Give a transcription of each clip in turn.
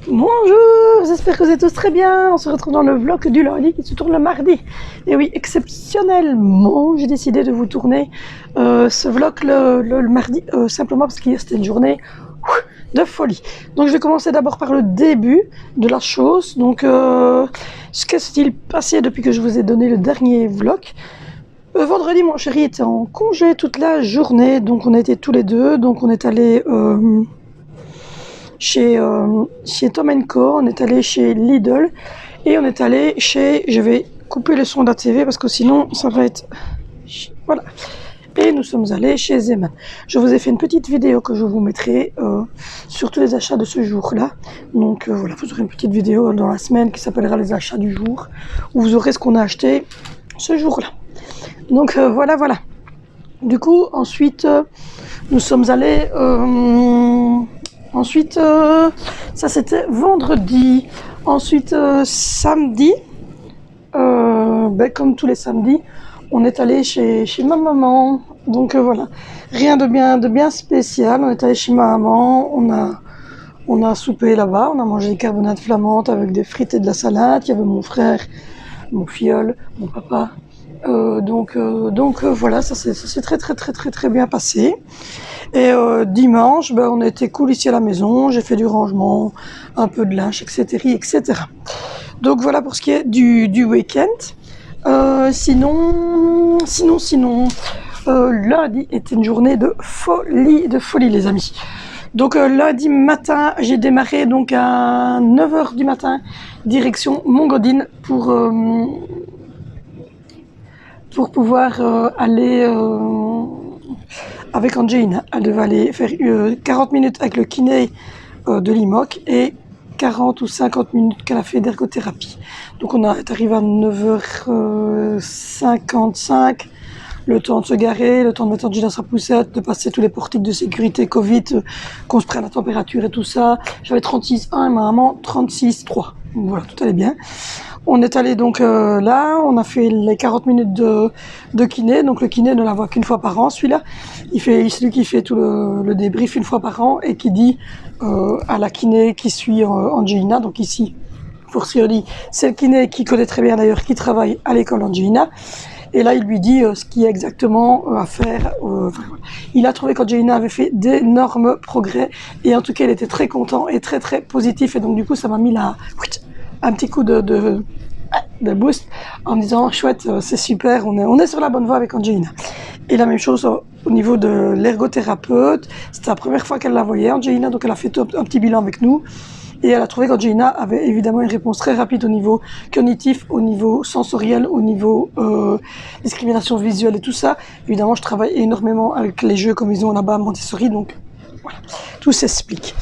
Bonjour, j'espère que vous êtes tous très bien. On se retrouve dans le vlog du lundi qui se tourne le mardi. Et oui, exceptionnellement, j'ai décidé de vous tourner ce vlog le mardi simplement parce qu'hier c'était une journée de folie. Donc je vais commencer d'abord par le début de la chose. Donc ce que s'est-il passé depuis que je vous ai donné le dernier vlog? Vendredi, mon chéri était en congé toute la journée, donc on était tous les deux. Donc on est allé chez Tom Co, on est allé chez Lidl et on est allé chez... Je vais couper le son de la TV parce que sinon ça va être... Voilà. Et nous sommes allés chez Zeman. Je vous ai fait une petite vidéo que je vous mettrai sur tous les achats de ce jour-là. Donc voilà, vous aurez une petite vidéo dans la semaine qui s'appellera les achats du jour, où vous aurez ce qu'on a acheté ce jour-là. Donc voilà. Du coup, ensuite, nous sommes allés... Ensuite, ça c'était vendredi. Ensuite, samedi, comme tous les samedis, on est allé chez ma maman. Donc voilà, rien de bien spécial. On est allé chez ma maman, on a soupé là-bas, on a mangé des carbonades flamandes avec des frites et de la salade. Il y avait mon frère, mon filleul, mon papa. Donc voilà, ça s'est très bien passé. Et dimanche, on a été cool ici à la maison, j'ai fait du rangement, un peu de linge, etc. Donc voilà pour ce qui est du week-end. Sinon, lundi était une journée de folie les amis. Donc lundi matin, j'ai démarré donc à 9h du matin, direction Montgodine pour pouvoir aller avec Angelina. Elle devait aller faire 40 minutes avec le kiné de l'IMOC et 40 ou 50 minutes qu'elle a fait d'ergothérapie. Donc on est arrivé à 9h55, le temps de se garer, le temps de mettre Angelina dans sa poussette, de passer tous les portiques de sécurité Covid, qu'on se prenne la température et tout ça. J'avais 36,1 et ma maman 36,3. Donc voilà, tout allait bien. On est allé donc là, on a fait les 40 minutes de kiné. Donc le kiné ne la voit qu'une fois par an, celui-là. C'est lui qui fait tout le débrief une fois par an et qui dit à la kiné qui suit Angelina, donc ici, pour Scioli, c'est le kiné qui connaît très bien d'ailleurs, qui travaille à l'école Angelina. Et là, il lui dit ce qui est exactement à faire. Il a trouvé qu'Angelina avait fait d'énormes progrès. Et en tout cas, il était très content et très positif. Et donc du coup, ça m'a mis un petit coup de boost en me disant chouette, c'est super, on est sur la bonne voie avec Angelina. Et la même chose au niveau de l'ergothérapeute, c'était la première fois qu'elle la voyait Angelina, donc elle a fait un petit bilan avec nous et elle a trouvé qu'Angelina avait évidemment une réponse très rapide au niveau cognitif, au niveau sensoriel, au niveau discrimination visuelle et tout ça. Évidemment, je travaille énormément avec les jeux comme ils ont là-bas à Montessori, donc voilà, tout s'explique.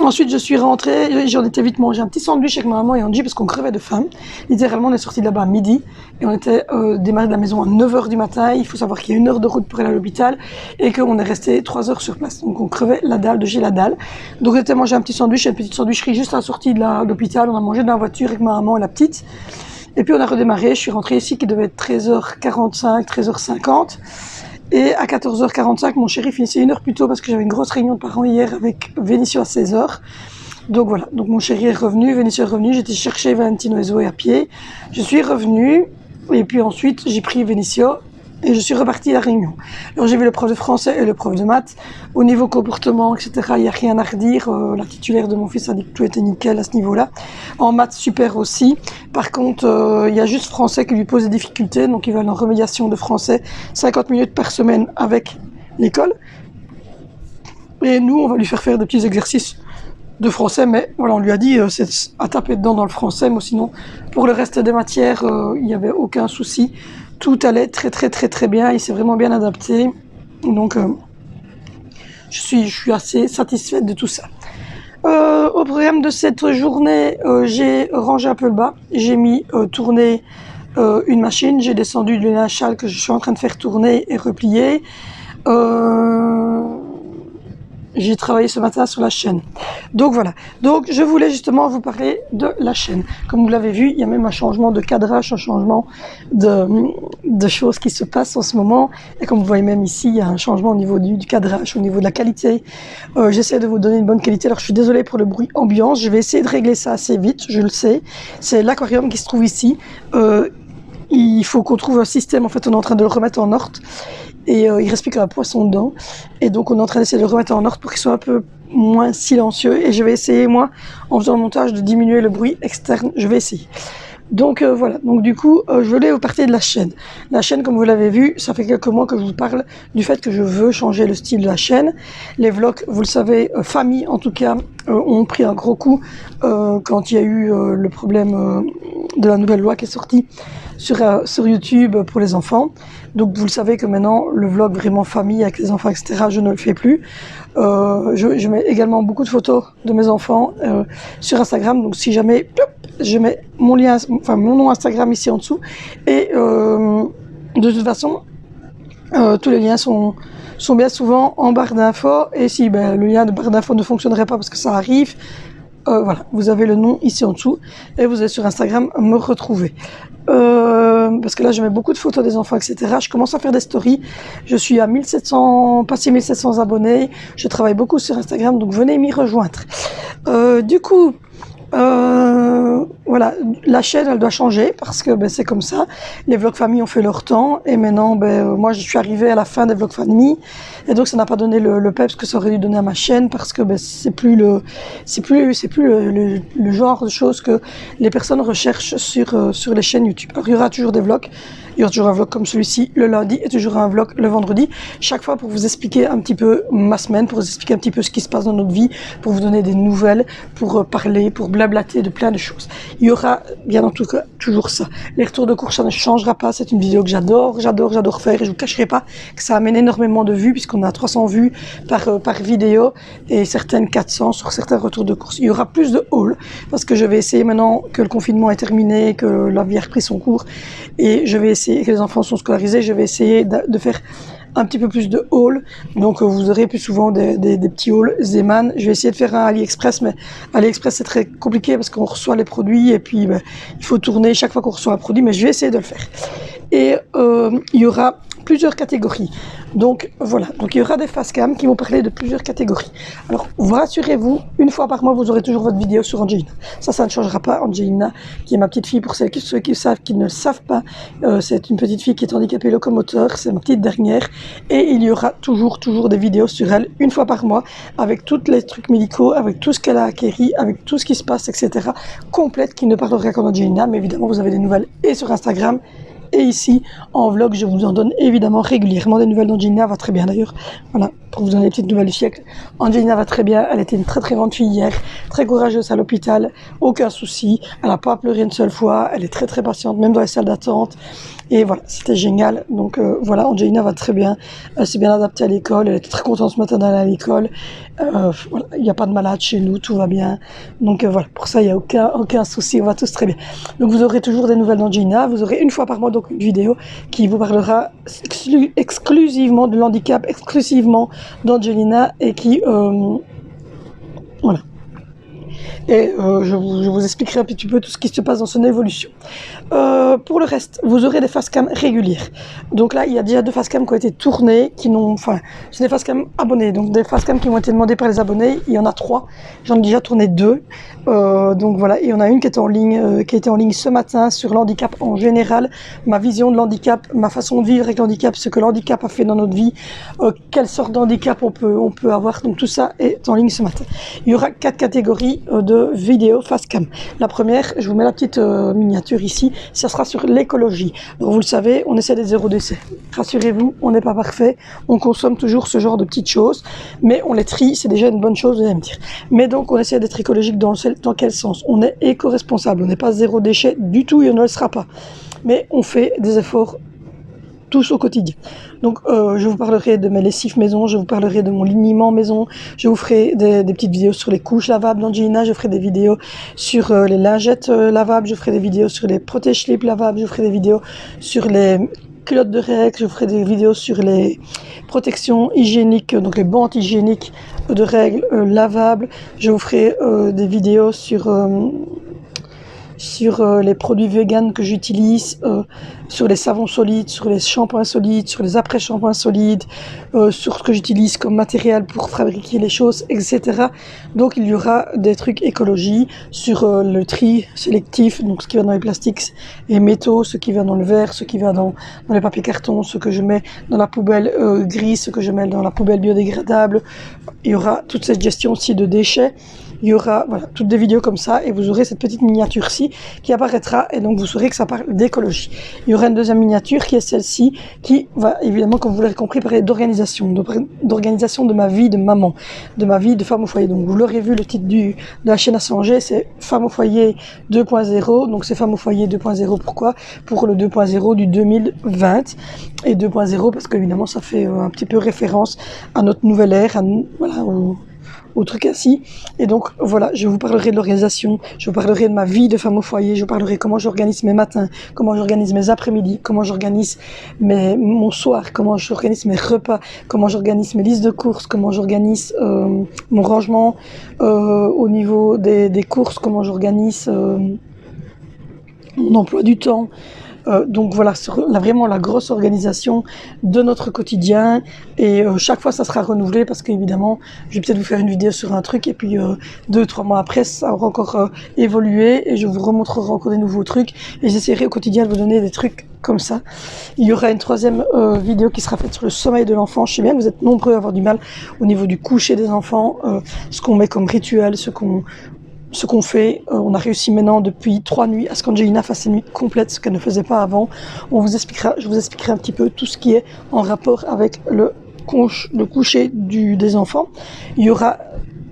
Ensuite, je suis rentrée, j'en étais vite mangé un petit sandwich avec ma maman et Angie parce qu'on crevait de faim. Littéralement, on est sorti de là-bas à midi et on était démarré de la maison à 9h du matin. Il faut savoir qu'il y a 1 heure de route pour aller à l'hôpital et qu'on est resté 3 heures sur place. Donc on crevait la dalle de chez la dalle. Donc on était mangé un petit sandwich, une petite sandwicherie juste à la sortie de l'hôpital. On a mangé dans la voiture avec ma maman et la petite. Et puis on a redémarré, je suis rentrée ici qui devait être 13h45, 13h50. Et à 14h45, mon chéri finissait 1 heure plus tôt parce que j'avais une grosse réunion de parents hier avec Vénicio à 16h. Donc voilà, donc mon chéri est revenu, Vénicio est revenu, j'étais chercher Valentino et Zoé à pied. Je suis revenue et puis ensuite j'ai pris Vénicio et je suis repartie à la réunion. Alors j'ai vu le prof de français et le prof de maths. Au niveau comportement, etc., il n'y a rien à redire. La titulaire de mon fils a dit que tout était nickel à ce niveau-là. En maths, super aussi. Par contre, il y a juste français qui lui pose des difficultés. Donc il va aller en remédiation de français 50 minutes par semaine avec l'école. Et nous, on va lui faire des petits exercices de français. Mais voilà, on lui a dit c'est à taper dedans dans le français. Mais sinon, pour le reste des matières, il n'y avait aucun souci. Tout allait très bien, il s'est vraiment bien adapté, donc je suis assez satisfaite de tout ça. Au programme de cette journée, j'ai rangé un peu le bas, j'ai mis tourner une machine, j'ai descendu du linge que je suis en train de faire tourner et replier. j'ai travaillé ce matin sur la chaîne. Donc voilà, donc je voulais justement vous parler de la chaîne. Comme vous l'avez vu, il y a même un changement de cadrage, un changement de choses qui se passent en ce moment. Et comme vous voyez même ici, il y a un changement au niveau du cadrage, au niveau de la qualité. J'essaie de vous donner une bonne qualité. Alors je suis désolée pour le bruit ambiant, je vais essayer de régler ça assez vite, je le sais. C'est l'aquarium qui se trouve ici. Il faut qu'on trouve un système, en fait on est en train de le remettre en ordre. Et il reste plus qu'un poisson dedans. Et donc on est en train d'essayer de le remettre en ordre pour qu'il soit un peu moins silencieux. Et je vais essayer, moi, en faisant le montage, de diminuer le bruit externe. Je vais essayer. Donc voilà, donc du coup, je voulais vous parler de la chaîne. La chaîne, comme vous l'avez vu, ça fait quelques mois que je vous parle du fait que je veux changer le style de la chaîne. Les vlogs, vous le savez, famille en tout cas, ont pris un gros coup quand il y a eu le problème de la nouvelle loi qui est sortie sur YouTube pour les enfants. Donc vous le savez que maintenant, le vlog vraiment famille avec les enfants, etc., je ne le fais plus. Je mets également beaucoup de photos de mes enfants sur Instagram, donc si jamais... je mets mon lien, enfin mon nom Instagram ici en dessous. Et de toute façon, tous les liens sont bien souvent en barre d'infos. Et si le lien de barre d'infos ne fonctionnerait pas parce que ça arrive, voilà, vous avez le nom ici en dessous et vous allez sur Instagram me retrouver. Parce que là, je mets beaucoup de photos des enfants, etc. Je commence à faire des stories. Je suis à 1700, passé 1700 abonnés. Je travaille beaucoup sur Instagram, donc venez m'y rejoindre. Du coup, voilà, la chaîne elle doit changer parce que c'est comme ça. Les vlogs famille ont fait leur temps et maintenant moi je suis arrivée à la fin des vlogs famille et donc ça n'a pas donné le peps que ça aurait dû donner à ma chaîne parce que c'est plus le genre de choses que les personnes recherchent sur les chaînes YouTube. Alors il y aura toujours des vlogs. Il y aura toujours un vlog comme celui-ci le lundi et toujours un vlog le vendredi. Chaque fois pour vous expliquer un petit peu ma semaine, pour vous expliquer un petit peu ce qui se passe dans notre vie, pour vous donner des nouvelles, pour parler, pour blablater de plein de choses. Il y aura bien en tout cas toujours ça. Les retours de cours, ça ne changera pas. C'est une vidéo que j'adore faire et je vous cacherai pas que ça amène énormément de vues puisqu'on a 300 vues par vidéo et certaines 400 sur certains retours de course. Il y aura plus de haul parce que je vais essayer maintenant que le confinement est terminé, que la vie a repris son cours et je vais essayer que les enfants sont scolarisés, je vais essayer de faire un petit peu plus de haul, donc vous aurez plus souvent des petits hauls Zeman. Je vais essayer de faire un AliExpress, mais AliExpress c'est très compliqué parce qu'on reçoit les produits et puis il faut tourner chaque fois qu'on reçoit un produit, mais je vais essayer de le faire. Et il y aura plusieurs catégories. Donc voilà, donc il y aura des facecam qui vont parler de plusieurs catégories. Alors rassurez-vous, une fois par mois vous aurez toujours votre vidéo sur Angelina. Ça ne changera pas. Angelina, qui est ma petite fille, pour ceux qui savent, qui ne le savent pas, c'est une petite fille qui est handicapée locomoteur, c'est ma petite dernière, et il y aura toujours des vidéos sur elle, une fois par mois, avec tous les trucs médicaux, avec tout ce qu'elle a acquéri, avec tout ce qui se passe, etc. Complète, qui ne parlera qu'en Angelina, mais évidemment vous avez des nouvelles et sur Instagram. Et ici, en vlog, je vous en donne évidemment régulièrement des nouvelles d'Angelina, va très bien d'ailleurs. Voilà, pour vous donner les petites nouvelles du siècle. Angelina va très bien, elle était une très grande fille hier, très courageuse à l'hôpital, aucun souci, elle n'a pas pleuré une seule fois, elle est très patiente, même dans les salles d'attente. Et voilà, c'était génial. Donc voilà, Angelina va très bien, elle s'est bien adaptée à l'école, elle était très contente ce matin d'aller à l'école. Voilà, il n'y a pas de malade chez nous, tout va bien. Donc voilà, pour ça, il n'y a aucun souci, on va tous très bien. Donc vous aurez toujours des nouvelles d'Angelina, vous aurez une fois par mois donc une vidéo qui vous parlera exclusivement de l'handicap, exclusivement d'Angelina et qui... voilà. Et je vous expliquerai un petit peu tout ce qui se passe dans son évolution. Pour le reste, vous aurez des facecam régulières. Donc là, il y a déjà 2 facecam qui ont été tournées, c'est des facecam abonnés, donc des facecam qui ont été demandés par les abonnés. Il y en a 3, j'en ai déjà tourné 2. Donc voilà, et il y en a une qui était en ligne ce matin sur l'handicap en général, ma vision de l'handicap, ma façon de vivre avec l'handicap, ce que l'handicap a fait dans notre vie, quelle sorte d'handicap on peut avoir. Donc tout ça est en ligne ce matin. Il y aura 4 catégories de vidéos facecam. La première, je vous mets la petite miniature ici, ça sera sur l'écologie. Donc vous le savez, on essaie des 0 décès. Rassurez-vous, on n'est pas parfait, on consomme toujours ce genre de petites choses, mais on les trie, c'est déjà une bonne chose, vous allez me dire. Mais donc on essaie d'être écologique dans quel sens? On est éco-responsable, on n'est pas 0 déchet du tout et on ne le sera pas. Mais on fait des efforts tous au quotidien. Donc je vous parlerai de mes lessives maison, je vous parlerai de mon liniment maison, je vous ferai des petites vidéos sur les couches lavables d'Angelina, je ferai des vidéos sur les lingettes lavables, je ferai des vidéos sur les protège-slips lavables, je ferai des vidéos sur les culottes de règles, je ferai des vidéos sur les protections hygiéniques, donc les bandes hygiéniques de règles lavables. Je vous ferai des vidéos sur les produits vegan que j'utilise, sur les savons solides, sur les shampoings solides, sur les après-shampoings solides, sur ce que j'utilise comme matériel pour fabriquer les choses, etc. Donc il y aura des trucs écologie sur le tri sélectif, donc ce qui va dans les plastiques et métaux, ce qui va dans le verre, ce qui va dans les papiers cartons, ce que je mets dans la poubelle grise, ce que je mets dans la poubelle biodégradable. Il y aura toute cette gestion aussi de déchets. Il y aura voilà, toutes des vidéos comme ça et vous aurez cette petite miniature-ci qui apparaîtra et donc vous saurez que ça parle d'écologie. Il y aura une deuxième miniature qui est celle-ci qui va évidemment, comme vous l'avez compris, parler d'organisation de ma vie de maman, de ma vie de femme au foyer. Donc vous l'aurez vu, le titre de la chaîne à changer, c'est Femme au foyer 2.0. Donc c'est Femme au foyer 2.0, pourquoi? Pour le 2.0 du 2020 et 2.0 parce qu'évidemment ça fait un petit peu référence à notre nouvelle ère, voilà, au truc ainsi. Et donc voilà, je vous parlerai de l'organisation, je vous parlerai de ma vie de femme au foyer, je vous parlerai comment j'organise mes matins, comment j'organise mes après-midi, comment j'organise mon soir, comment j'organise mes repas, comment j'organise mes listes de courses, comment j'organise mon rangement au niveau des courses, comment j'organise mon emploi du temps. Donc voilà, vraiment la grosse organisation de notre quotidien et chaque fois ça sera renouvelé parce qu'évidemment je vais peut-être vous faire une vidéo sur un truc et puis 2-3 mois après ça aura encore évolué et je vous remontrerai encore des nouveaux trucs et j'essaierai au quotidien de vous donner des trucs comme ça. Il y aura une troisième vidéo qui sera faite sur le sommeil de l'enfant. Je sais bien que vous êtes nombreux à avoir du mal au niveau du coucher des enfants, ce qu'on met comme rituel, ce qu'on fait. On a réussi maintenant depuis 3 nuits à ce qu'Angelina fasse une nuit complète, ce qu'elle ne faisait pas avant. Je vous expliquerai un petit peu tout ce qui est en rapport avec le coucher des enfants. Il y aura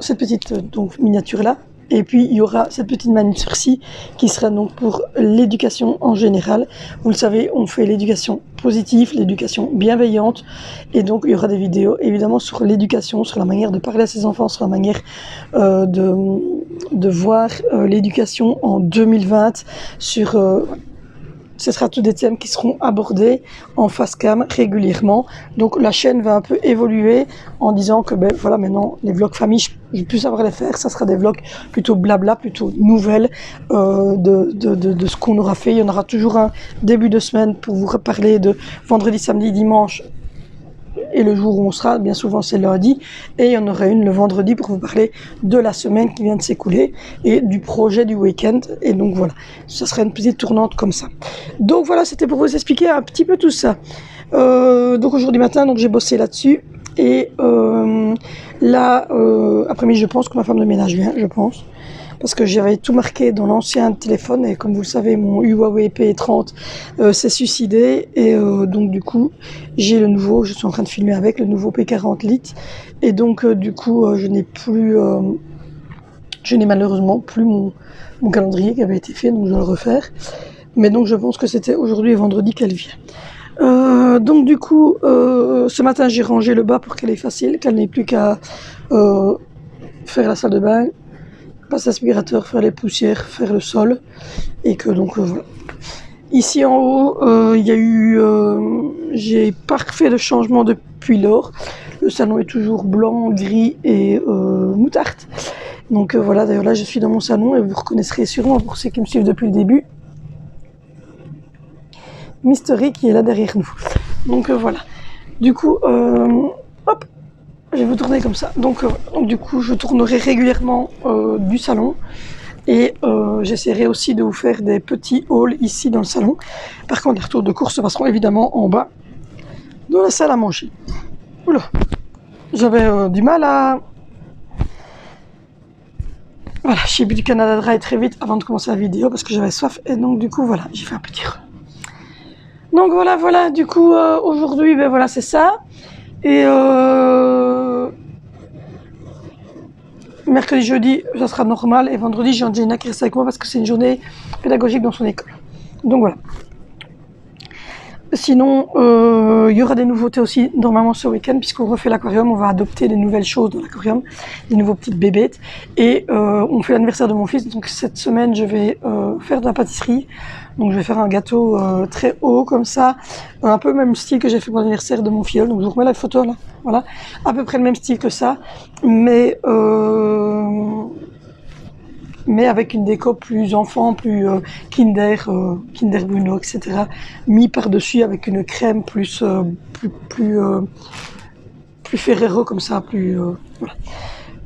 cette petite miniature là. Et puis, il y aura cette petite miniature-ci qui sera donc pour l'éducation en général. Vous le savez, on fait l'éducation positive, l'éducation bienveillante. Et donc, il y aura des vidéos, évidemment, sur l'éducation, sur la manière de parler à ses enfants, sur la manière de voir l'éducation en 2020, ce sera tous des thèmes qui seront abordés en face cam régulièrement. Donc la chaîne va un peu évoluer en disant que voilà, maintenant les vlogs famille, je vais plus savoir les faire. Ça sera des vlogs plutôt blabla, plutôt nouvelles de ce qu'on aura fait. Il y en aura toujours un début de semaine pour vous reparler de vendredi, samedi, dimanche. Et le jour où on sera, bien souvent c'est lundi, et il y en aura une le vendredi pour vous parler de la semaine qui vient de s'écouler et du projet du week-end. Et donc voilà, ça sera une petite tournante comme ça. Donc voilà, c'était pour vous expliquer un petit peu tout ça. Donc aujourd'hui matin, j'ai bossé là-dessus. Et là, après-midi, je pense que ma femme de ménage vient, je pense. Parce que j'avais tout marqué dans l'ancien téléphone et comme vous le savez, mon Huawei P30 s'est suicidé et donc du coup, j'ai le nouveau, je suis en train de filmer avec le nouveau P40 Lite et donc du coup, je n'ai malheureusement plus mon calendrier qui avait été fait, donc je dois le refaire. Mais donc je pense que c'était aujourd'hui et vendredi qu'elle vient. Donc du coup, ce matin, j'ai rangé le bas pour qu'elle est facile, qu'elle n'ait plus qu'à faire la salle de bain, passer l'aspirateur, faire les poussières, faire le sol, et que donc voilà. Ici en haut, il y a eu, j'ai pas fait de changement depuis lors. Le salon est toujours blanc, gris et moutarde. Donc voilà, d'ailleurs là je suis dans mon salon et vous reconnaîtrez sûrement pour ceux qui me suivent depuis le début. Mystery qui est là derrière nous. Donc voilà. Du coup, hop. Je vais vous tourner comme ça. Donc du coup, je tournerai régulièrement du salon et j'essaierai aussi de vous faire des petits hauls ici dans le salon. Par contre, les retours de course se passeront évidemment en bas dans la salle à manger. Oula, j'avais du mal à... Voilà, j'ai bu du Canada Dry très vite avant de commencer la vidéo parce que j'avais soif et donc du coup, voilà, j'ai fait un petit run. Donc voilà, du coup, aujourd'hui, voilà, c'est ça. Et mercredi, jeudi, ça sera normal. Et vendredi, j'ai Angelina qui reste avec moi parce que c'est une journée pédagogique dans son école. Donc voilà. Sinon, il y aura des nouveautés aussi normalement ce week-end puisqu'on refait l'aquarium, on va adopter des nouvelles choses dans l'aquarium, des nouveaux petites bébêtes et on fait l'anniversaire de mon fils, donc cette semaine je vais faire de la pâtisserie, donc je vais faire un gâteau très haut comme ça, un peu le même style que j'ai fait pour l'anniversaire de mon filleul, donc je vous remets la photo là, voilà, à peu près le même style que ça, mais avec une déco plus enfant, plus Kinder Bueno, etc. Mis par-dessus avec une crème plus Ferrero comme ça, plus voilà,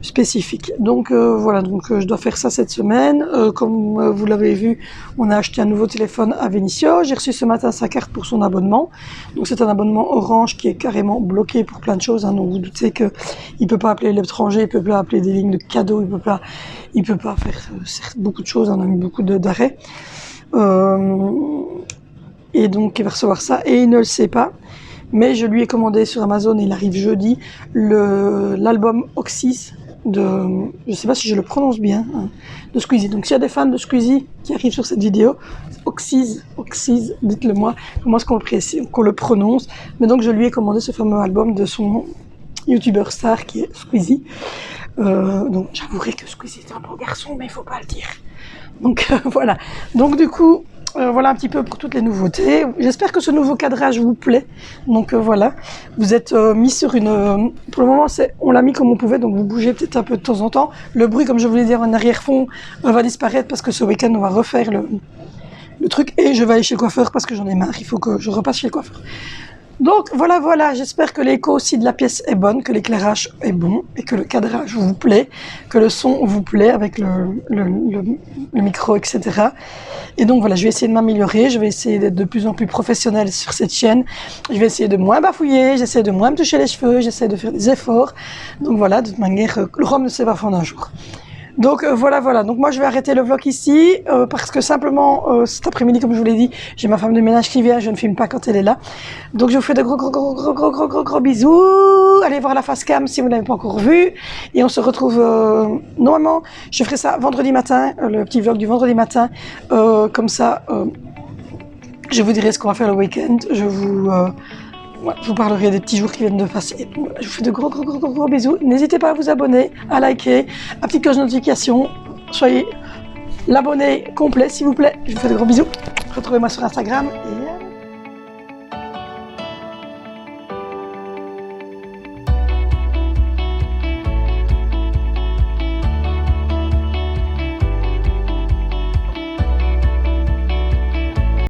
spécifique. Donc voilà, je dois faire ça cette semaine. Comme vous l'avez vu, on a acheté un nouveau téléphone à Vénissieux. J'ai reçu ce matin sa carte pour son abonnement. Donc c'est un abonnement Orange qui est carrément bloqué pour plein de choses. Hein. Donc vous doutez que il peut pas appeler l'étranger, il peut pas appeler des lignes de cadeaux, il peut pas faire beaucoup de choses. On a mis beaucoup d'arrêts. Et donc il va recevoir ça et il ne le sait pas. Mais je lui ai commandé sur Amazon, il arrive jeudi, l'album Oxys de, je sais pas si je le prononce bien, hein, de Squeezie. Donc s'il y a des fans de Squeezie qui arrivent sur cette vidéo, Oxys, dites-le moi, comment est-ce qu'on le prononce. Mais donc je lui ai commandé ce fameux album de son youtubeur star qui est Squeezie. Donc j'avouerai que Squeezie est un bon garçon, mais il faut pas le dire. Donc voilà. Donc du coup, voilà un petit peu pour toutes les nouveautés. J'espère que ce nouveau cadrage vous plaît. Donc voilà, vous êtes mis sur une... pour le moment, on l'a mis comme on pouvait, donc vous bougez peut-être un peu de temps en temps. Le bruit, comme je voulais dire, en arrière-fond va disparaître parce que ce week-end, on va refaire le truc. Et je vais aller chez le coiffeur parce que j'en ai marre. Il faut que je repasse chez le coiffeur. Donc voilà, j'espère que l'écho aussi de la pièce est bonne, que l'éclairage est bon et que le cadrage vous plaît, que le son vous plaît avec le micro, etc. Et donc voilà, je vais essayer de m'améliorer, je vais essayer d'être de plus en plus professionnelle sur cette chaîne, je vais essayer de moins bafouiller, j'essaie de moins me toucher les cheveux, j'essaie de faire des efforts. Donc voilà, de toute manière, le rhum ne s'est pas fondre un jour. Donc voilà. Donc moi je vais arrêter le vlog ici parce que simplement cet après-midi, comme je vous l'ai dit, j'ai ma femme de ménage qui vient, je ne filme pas quand elle est là. Donc je vous fais de gros bisous. Allez voir la face cam si vous ne l'avez pas encore vue. Et on se retrouve normalement, je ferai ça vendredi matin, le petit vlog du vendredi matin. Comme ça, je vous dirai ce qu'on va faire le week-end. Je vous parlerai des petits jours qui viennent de passer. Je vous fais de gros bisous. N'hésitez pas à vous abonner, à liker, à petite cloche de notification. Soyez l'abonné complet, s'il vous plaît. Je vous fais de gros bisous. Retrouvez-moi sur Instagram et